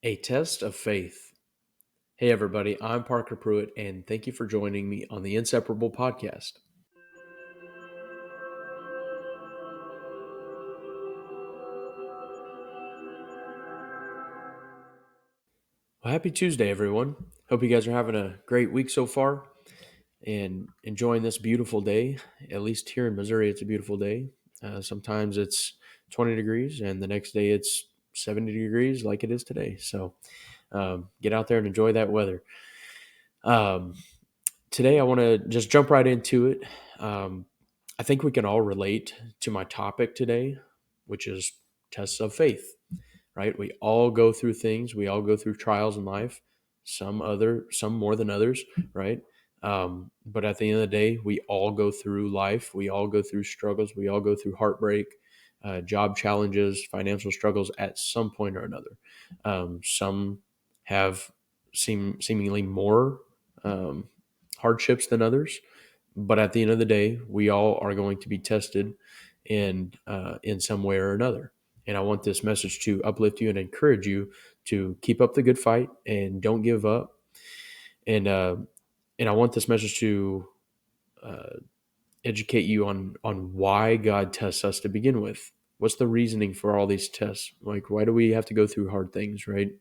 A test of faith. Hey, everybody, I'm Parker Pruitt, and thank you for joining me on the Inseparable podcast. Well, happy Tuesday, everyone. Hope you guys are having a great week so far and enjoying this beautiful day. At least here in Missouri, it's a beautiful day. Sometimes it's 20 degrees, and the next day it's 70 degrees, like it is today. So get out there and enjoy that weather. Um, Today, I want to just jump right into it. Um, I think we can all relate to my topic today, which is tests of faith, right? We all go through things. We all go through trials in life, some more than others, right? But at the end of the day, we all go through life. We all go through struggles. We all go through heartbreak, job challenges, financial struggles at some point or another. Some have seemingly more um, hardships than others, but at the end of the day, we all are going to be tested in some way or another. And I want this message to uplift you and encourage you to keep up the good fight and don't give up. And uh, and I want this message to uh, educate you on why God tests us to begin with. What's the reasoning for all these tests? Like, why do we have to go through hard things, right?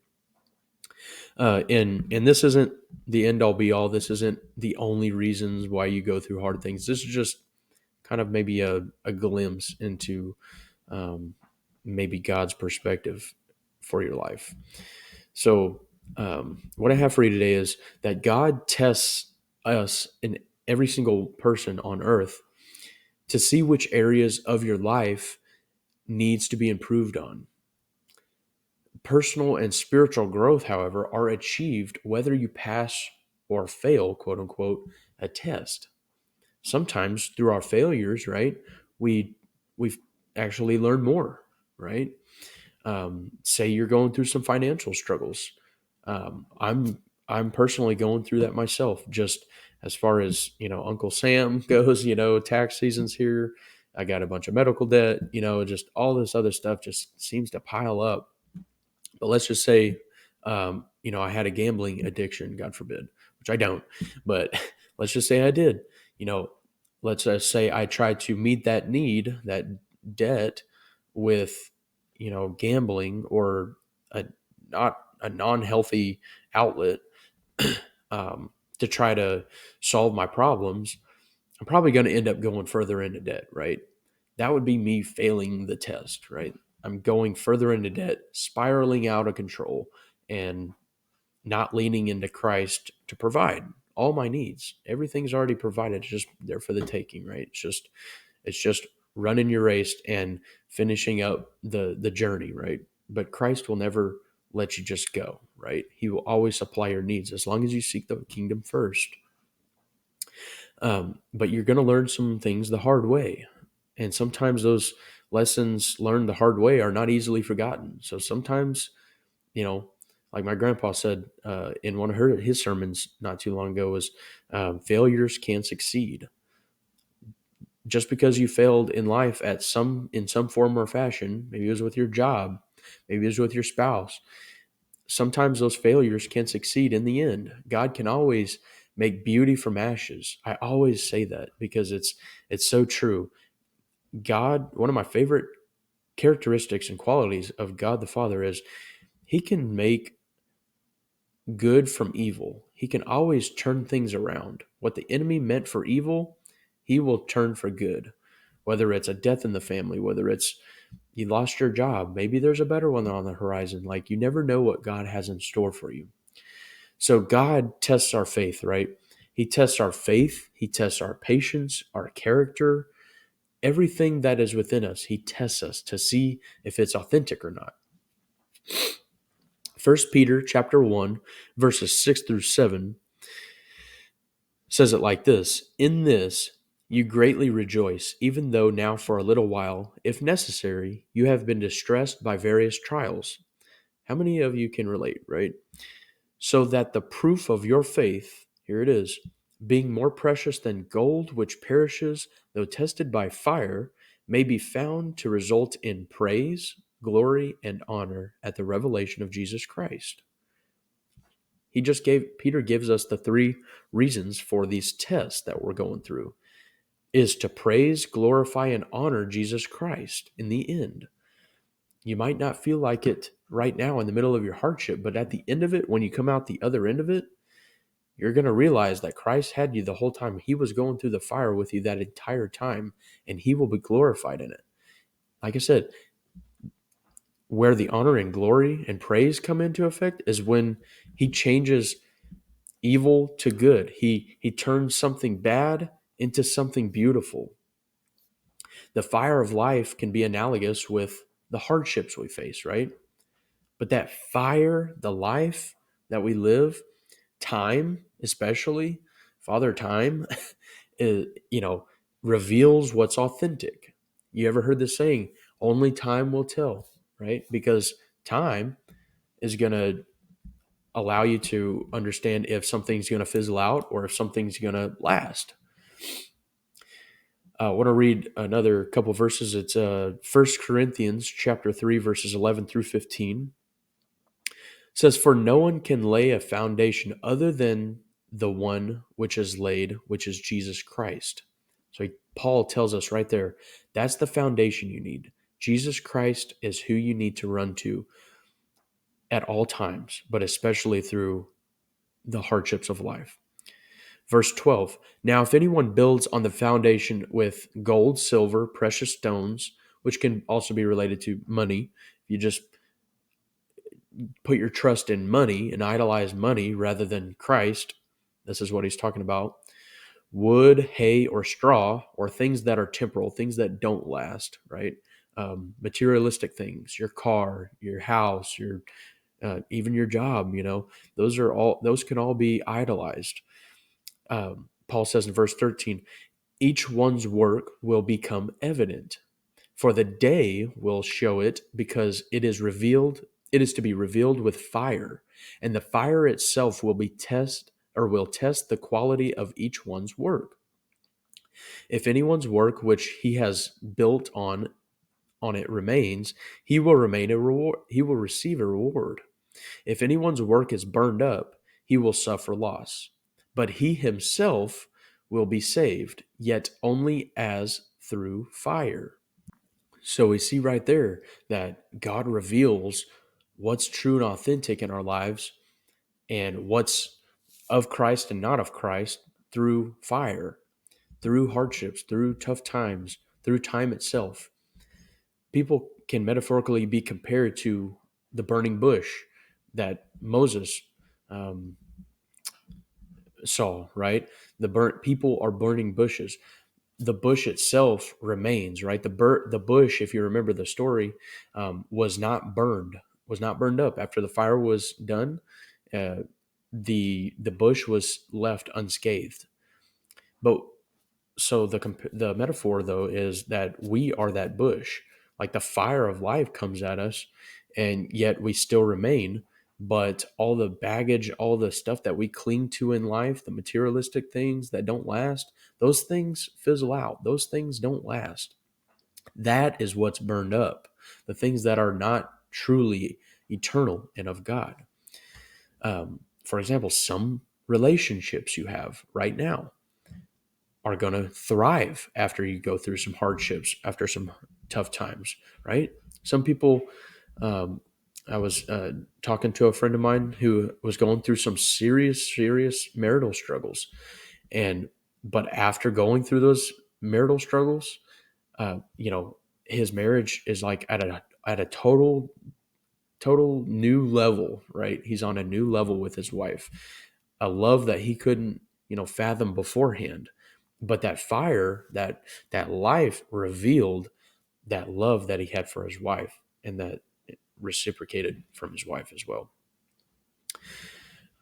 And this isn't the end all be all. This isn't the only reasons why you go through hard things. This is just kind of maybe a glimpse into um, maybe God's perspective for your life. So, what I have for you today is that God tests us and every single person on earth to see which areas of your life needs to be improved on. Personal and spiritual growth, however, are achieved whether you pass or fail, quote unquote, a test. Sometimes through our failures, right, we we've actually learned more, right? Say you're going through some financial struggles. I'm personally going through that myself. Just as far as Uncle Sam goes, tax season's here. I got a bunch of medical debt. Just all this other stuff just seems to pile up. But let's just say, I had a gambling addiction, God forbid, which I don't. But let's just say I did. You know, let's say I tried to meet that need, that debt, with gambling or a not a non-healthy outlet to try to solve my problems. I'm probably going to end up going further into debt, right? That would be me failing the test, right? I'm going further into debt, spiraling out of control, and not leaning into Christ to provide all my needs. Everything's already provided, it's just there for the taking, right? It's just running your race and finishing up the journey, right? But Christ will never let you just go, right? He will always supply your needs as long as you seek the kingdom first. But you're going to learn some things the hard way. And sometimes those lessons learned the hard way are not easily forgotten. So sometimes, you know, like my grandpa said in one of his sermons not too long ago, was failures can succeed. Just because you failed in life in some form or fashion, maybe it was with your job, maybe it was with your spouse. Sometimes those failures can succeed in the end. God can always make beauty from ashes. I always say that because it's so true. God, one of my favorite characteristics and qualities of God the Father is he can make good from evil. He can always turn things around. What the enemy meant for evil, he will turn for good. Whether it's a death in the family, whether it's you lost your job, maybe there's a better one on the horizon. Like you never know what God has in store for you. So God tests our faith, right? He tests our faith, he tests our patience, our character, everything that is within us. He tests us to see if it's authentic or not. First Peter chapter 1, verses 6 through 7 says it like this: In this you greatly rejoice, even though now for a little while, if necessary, you have been distressed by various trials. How many of you can relate, right? So that the proof of your faith, here it is, being more precious than gold which perishes, though tested by fire, may be found to result in praise, glory, and honor at the revelation of Jesus Christ. Peter gives us the three reasons for these tests that we're going through is to praise, glorify, and honor Jesus Christ in the end. You might not feel like it right now in the middle of your hardship, but at the end of it, when you come out the other end of it, you're going to realize that Christ had you the whole time. He was going through the fire with you that entire time, and he will be glorified in it. Like I said, where the honor and glory and praise come into effect is when he changes evil to good. He turns something bad into something beautiful. The fire of life can be analogous with the hardships we face, right? But that fire, the life that we live, time, especially Father Time, is, reveals what's authentic. You ever heard the saying, only time will tell, right? Because time is going to allow you to understand if something's going to fizzle out or if something's going to last. I want to read another couple of verses. It's 1 Corinthians chapter 3, verses 11 through 15. It says, "For no one can lay a foundation other than the one which is laid, which is Jesus Christ." So Paul tells us right there, that's the foundation you need. Jesus Christ is who you need to run to at all times, but especially through the hardships of life. Verse 12, "Now if anyone builds on the foundation with gold, silver, precious stones," which can also be related to money. If you just put your trust in money and idolize money rather than Christ, this is what he's talking about. "Wood, hay, or straw, or things that are temporal, things that don't last," right? Materialistic things, your car, your house, your even your job, those can all be idolized. Paul says in verse 13, "Each one's work will become evident, for the day will show it, because it is to be revealed with fire, and the fire itself will test the quality of each one's work. If anyone's work which he has built on it remains, he will receive a reward. If anyone's work is burned up, he will suffer loss, but he himself will be saved, yet only as through fire." So we see right there that God reveals what's true and authentic in our lives and what's of Christ and not of Christ through fire, through hardships, through tough times, through time itself. People can metaphorically be compared to the burning bush that Moses um, saw, right? The burnt people are burning bushes. The bush itself remains, right? The bush, if you remember the story, was not burned up after the fire was done. Uh, the bush was left unscathed. But so the metaphor though is that we are that bush, like the fire of life comes at us, and yet we still remain. But all the baggage, all the stuff that we cling to in life, the materialistic things that don't last, those things fizzle out. Those things don't last. That is what's burned up. The things that are not truly eternal and of God. For example, some relationships you have right now are going to thrive after you go through some hardships, after some tough times, right? Some people, I was talking to a friend of mine who was going through some serious marital struggles. But after going through those marital struggles, his marriage is like at a total new level, right? He's on a new level with his wife, a love that he couldn't, fathom beforehand. But that fire, that life revealed that love that he had for his wife, and that it reciprocated from his wife as well.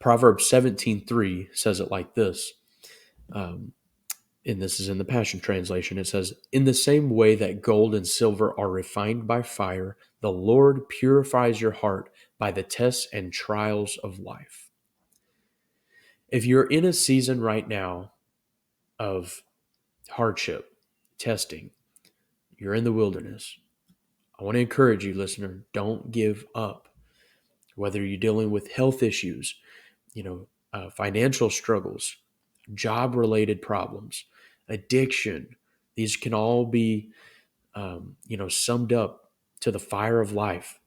Proverbs 17:3 says it like this, and this is in the Passion Translation. It says, "In the same way that gold and silver are refined by fire, the Lord purifies your heart by the tests and trials of life." If you're in a season right now of hardship, testing, you're in the wilderness, I want to encourage you, listener, don't give up. Whether you're dealing with health issues, financial struggles, job related problems, addiction, these can all be, summed up to the fire of life.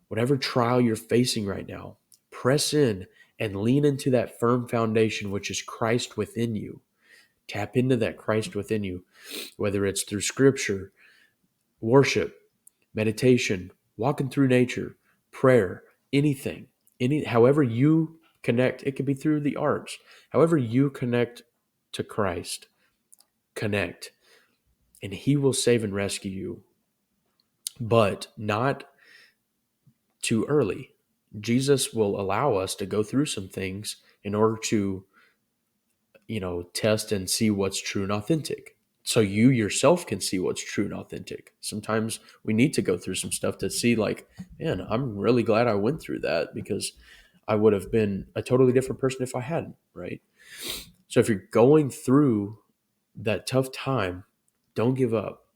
Whatever trial you're facing right now, press in and lean into that firm foundation, which is Christ within you. Tap into that Christ within you, whether it's through scripture, worship, meditation, walking through nature, prayer, anything, however you connect. It could be through the arts. However you connect to Christ, connect, and He will save and rescue you, but not too early. Jesus will allow us to go through some things in order to, test and see what's true and authentic. So you yourself can see what's true and authentic. Sometimes we need to go through some stuff to see, like, man, I'm really glad I went through that, because I would have been a totally different person if I hadn't, right? So if you're going through that tough time, don't give up.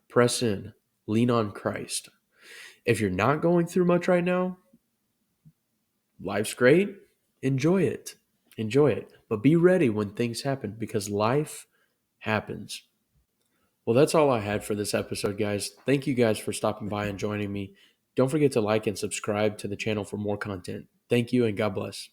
Press in, lean on Christ. If you're not going through much right now, life's great. Enjoy it. Enjoy it. But be ready when things happen, because life happens. Well, that's all I had for this episode, guys. Thank you guys for stopping by and joining me. Don't forget to like and subscribe to the channel for more content. Thank you and God bless.